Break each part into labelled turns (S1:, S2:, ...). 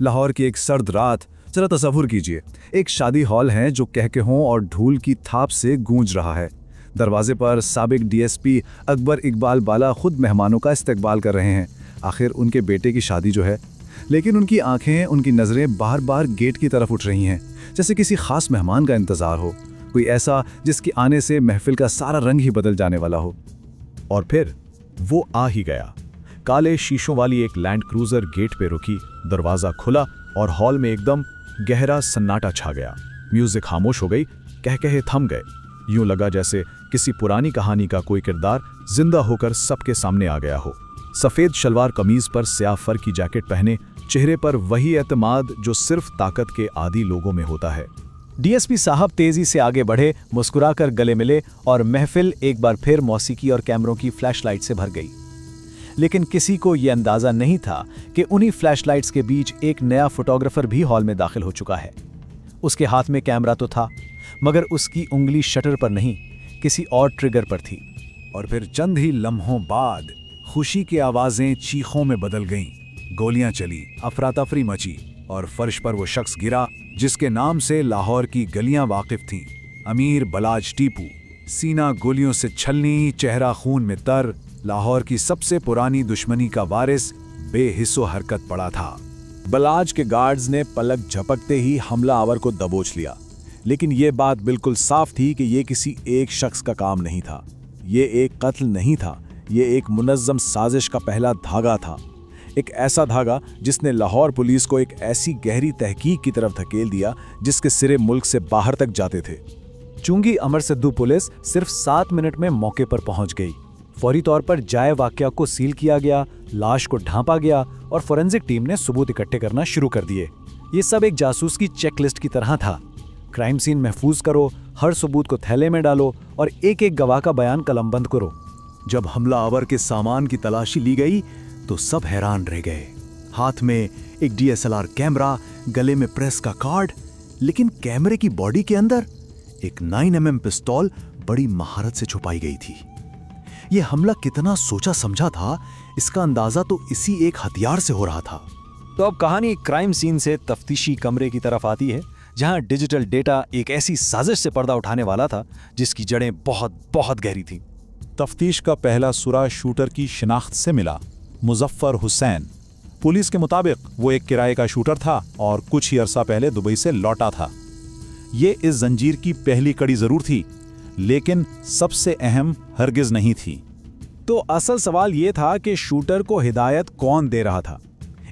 S1: लाहौर की एक सर्द रात, जरा तसव्वुर कीजिए। एक शादी हॉल है जो कहकहों और ढोल की थाप से गूंज रहा है। दरवाजे पर साबिक डीएसपी अकबर इकबाल बाला खुद मेहमानों का इस्तकबाल कर रहे हैं। आखिर उनके बेटे की शादी जो है, लेकिन उनकी आंखें, उनकी नज़रें बार बार गेट की तरफ उठ रही हैं, जैसे किसी खास मेहमान का इंतज़ार हो, कोई ऐसा जिसके आने से महफिल का सारा रंग ही बदल जाने वाला हो।
S2: और फिर वो आ ही गया। काले शीशों वाली एक लैंड क्रूजर गेट पे रुकी, दरवाजा खुला और हॉल में एकदम गहरा सन्नाटा छा गया। म्यूजिक खामोश हो गई, कहकहे थम गए। यूं लगा जैसे किसी पुरानी कहानी का कोई किरदार जिंदा होकर सबके सामने आ गया हो। सफेद शलवार कमीज पर स्याह फर की जैकेट पहने, चेहरे पर वही एतमाद जो सिर्फ ताकत के आदी लोगों में होता है।
S3: डीएसपी साहब तेजी से आगे बढ़े, मुस्कुराकर गले मिले और महफिल एक बार फिर मौसीकी और कैमरों की फ्लैशलाइट से भर गई। लेकिन किसी को यह अंदाजा नहीं था कि उन्हीं फ्लैशलाइट्स के बीच एक नया फोटोग्राफर भी हॉल में दाखिल हो चुका है। उसके हाथ में कैमरा तो था, मगर उसकी उंगली शटर पर नहीं, किसी और ट्रिगर पर थी।
S1: और फिर चंद ही लम्हों बाद खुशी की आवाजें चीखों में बदल गईं। गोलियां चली, अफरा तफरी मची और फर्श पर वो शख्स गिरा जिसके नाम से लाहौर की गलियां वाकिफ थीं। अमीर बलाज टीपू। सीना गोलियों से छलनी, चेहरा खून में तर, लाहौर की सबसे पुरानी दुश्मनी का वारिस बेहिस्सो हरकत पड़ा था।
S2: बलाज के गार्ड्स ने पलक झपकते ही हमलावर को दबोच लिया। लेकिन यह बात बिल्कुल साफ थी कि यह किसी एक शख्स का काम नहीं था। ये एक कत्ल नहीं था, ये एक मुनज़्ज़म साजिश का पहला धागा था। एक ऐसा धागा जिसने लाहौर पुलिस को एक ऐसी गहरी तहकीक की तरफ धकेल दिया जिसके सिरे मुल्क से बाहर तक जाते थे।
S3: चुंगी अमर सिद्धू पुलिस सिर्फ 7 मिनट में मौके पर पहुंच गई। फौरी तौर पर जाए वाकया को सील किया गया, लाश को ढांपा गया और फोरेंसिक टीम ने सबूत इकट्ठे करना शुरू कर दिए। ये सब एक जासूस की चेकलिस्ट की तरह था। क्राइम सीन महफूज करो, हर सबूत को थैले में डालो और एक एक गवाह का बयान कलमबंद करो।
S1: जब हमलावर के सामान की तलाशी ली गई तो सब हैरान रह गए। हाथ में एक डीएसएलआर कैमरा, गले में प्रेस का कार्ड, लेकिन कैमरे की बॉडी के अंदर एक 9mm पिस्तौल बड़ी महारत से छुपाई गई थी। यह हमला कितना सोचा समझा था, इसका अंदाजा तो इसी एक हथियार से हो रहा था।
S3: तो अब कहानी क्राइम सीन से तफ्तीशी कमरे की तरफ आती है, जहां डिजिटल डेटा एक ऐसी साजिश से पर्दा उठाने वाला था जिसकी जड़ें बहुत बहुत गहरी थीं।
S2: तफ्तीश का पहला सुराग शूटर की शिनाख्त से मिला, मुजफ्फर हुसैन। पुलिस के मुताबिक वो एक किराए का शूटर था और कुछ ही अरसा पहले दुबई से लौटा था। ये इस जंजीर की पहली कड़ी जरूर थी, लेकिन सबसे अहम हरगिज नहीं थी।
S3: तो असल सवाल ये था कि शूटर को हिदायत कौन दे रहा था।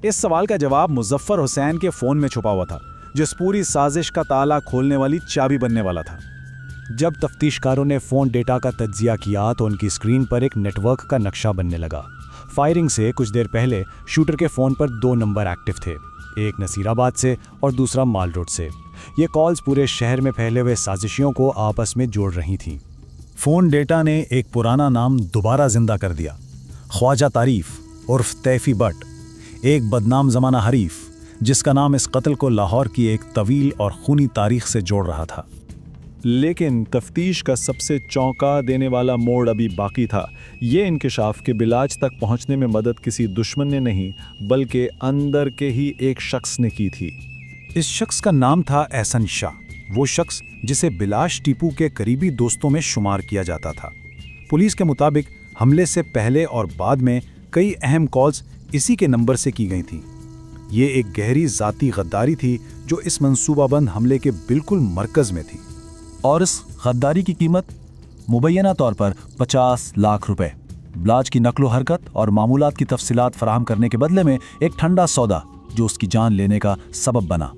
S3: इस सवाल का जवाब मुजफ्फर हुसैन के फोन में छुपा हुआ था, जिस पूरी साजिश का ताला खोलने वाली चाबी बनने वाला था। जब तफ्तीशकारों ने फोन डेटा का तज्जिया किया तो उनकी स्क्रीन पर एक नेटवर्क का नक्शा बनने लगा। फायरिंग से कुछ देर पहले शूटर के फोन पर 2 नंबर एक्टिव थे, एक नसीराबाद से और दूसरा माल रोड से। ये कॉल्स पूरे शहर में फैले हुए साजिशियों को आपस में जोड़ रही थीं। फोन डेटा ने एक पुराना नाम दोबारा जिंदा कर दिया, ख्वाजा तारीफ उर्फ तैफी बट, एक बदनाम जमाना हरीफ जिसका नाम इस कत्ल को लाहौर की एक तवील और खूनी तारीख से जोड़ रहा था।
S2: लेकिन तफ्तीश का सबसे चौंका देने वाला मोड़ अभी बाकी था। ये इंकिशाफ के बिलाज तक पहुंचने में मदद किसी दुश्मन ने नहीं, बल्कि अंदर के ही एक शख्स ने की थी।
S1: इस शख्स का नाम था एहसन शाह, वो शख्स जिसे बिलाश टीपू के करीबी दोस्तों में शुमार किया जाता था। पुलिस के मुताबिक हमले से पहले और बाद में कई अहम कॉल्स इसी के नंबर से की गई थीं। ये एक गहरी ज़ाती गद्दारी थी जो इस मंसूबाबंद हमले के बिल्कुल मरकज़ में थी।
S3: और इस गद्दारी की कीमत मुबैना तौर पर 50 लाख रुपए, ब्लाज की नकलो हरकत और मामूलात की तफसीलात फराहम करने के बदले में एक ठंडा सौदा जो उसकी जान लेने का सबब बना।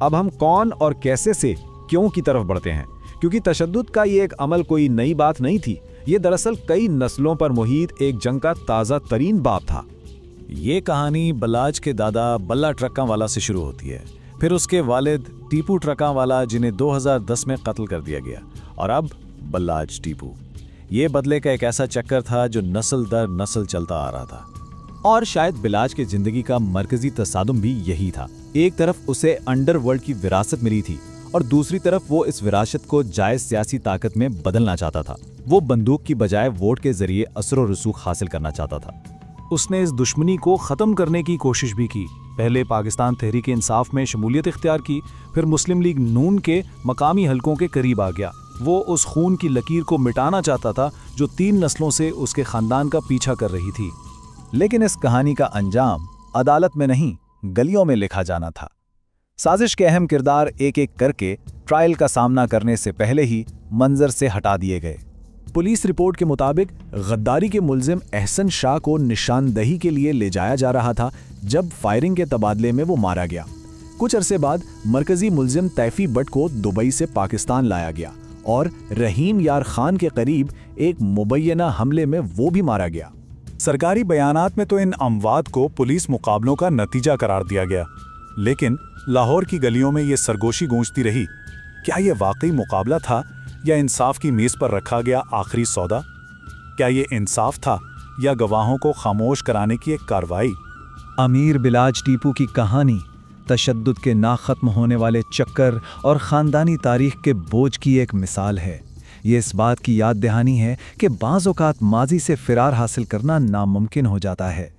S4: अब हम कौन और कैसे से क्यों की तरफ बढ़ते हैं, क्योंकि तशद्दुद का ये एक अमल कोई नई बात नहीं थी। ये दरअसल कई नस्लों पर मुहित एक जंग का ताज़ा तरीन बाब था।
S3: ये कहानी बलाज के दादा बल्ला ट्रक्का वाला से शुरू होती है, फिर उसके वालिद टीपू ट्रक्का वाला जिन्हें 2010 में कत्ल कर दिया गया, और अब बल्लाज टीपू। ये बदले का एक ऐसा चक्कर था जो नस्ल दर नस्ल चलता आ रहा था। और शायद बिलाज की जिंदगी का मरकजी तसादुम भी यही था। एक तरफ उसे अंडरवर्ल्ड की विरासत मिली थी और दूसरी तरफ वो इस विरासत को जायज सियासी ताकत में बदलना चाहता था। वो बंदूक की बजाय वोट के जरिए असर और रसूख हासिल करना चाहता था। उसने इस दुश्मनी को ख़त्म करने की कोशिश भी की। पहले पाकिस्तान तहरीक इंसाफ में शमूलियत इख्तियार की, फिर मुस्लिम लीग नून के मकामी हलकों के करीब आ गया। वो उस खून की लकीर को मिटाना चाहता था जो 3 नस्लों से उसके ख़ानदान का पीछा कर रही थी।
S1: लेकिन इस कहानी का अंजाम अदालत में नहीं, गलियों में लिखा जाना था। साजिश के अहम किरदार एक एक करके ट्रायल का सामना करने से पहले ही मंजर से हटा दिए गए।
S3: पुलिस रिपोर्ट के मुताबिक गद्दारी के मुलजिम एहसन शाह को निशानदही के लिए ले जाया जा रहा था जब फायरिंग के तबादले में वो मारा गया। कुछ अरसे बाद मरकजी मुलजिम तैफी बट को दुबई से पाकिस्तान लाया गया और रहीम यार खान के करीब एक मुबैना हमले में वो भी मारा गया।
S5: सरकारी बयानात में तो इन अमवात को पुलिस मुकाबलों का नतीजा करार दिया गया, लेकिन लाहौर की गलियों में ये सरगोशी गूंजती रही। क्या ये वाकई मुकाबला था या इंसाफ की मेज पर रखा गया आखिरी सौदा? क्या ये इंसाफ था या गवाहों को खामोश कराने की एक कार्रवाई?
S1: अमीर बिलाज टीपू की कहानी तशद्दुद के ना खत्म होने वाले चक्कर और ख़ानदानी तारीख के बोझ की एक मिसाल है। ये इस बात की याद दहानी है कि बाज़ औक़ात माजी से फ़िरार हासिल करना नामुमकिन हो जाता है।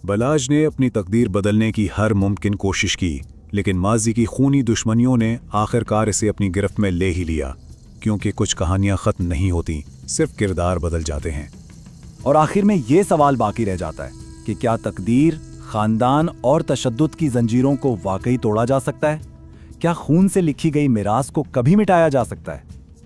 S5: बलाज ने अपनी तकदीर बदलने की हर मुमकिन कोशिश की, लेकिन माजी की खूनी दुश्मनियों ने आखिरकार इसे अपनी गिरफ्त में ले ही लिया, क्योंकि कुछ कहानियां ख़त्म नहीं होती, सिर्फ किरदार बदल जाते हैं।
S1: और आखिर में ये सवाल बाकी रह जाता है कि क्या तकदीर, ख़ानदान और तशद्दुद की जंजीरों को वाकई तोड़ा जा सकता है? क्या खून से लिखी गई मिरास को कभी मिटाया जा सकता है?